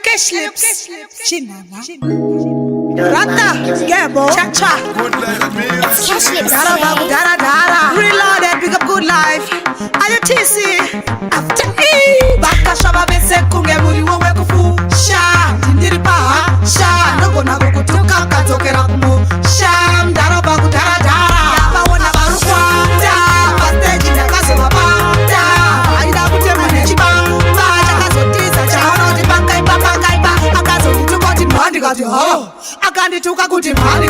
cash lips. Chinana. Rata. Gebo. Cha-cha. It's cash lips. Dara babu dara dara. Reloaded, pick up good life. Ayo tisi. After E. Baka shaba bese kunge muri wowe kufu. Sha. Ndiri pa. Sha. Nogo nago kutuka katokera kumu. Sha. Dara babu dara dara. Yaba wana baru kwata. Basteji na kaso mabata. Aida kutema nechiba. Akandituka kuti mhani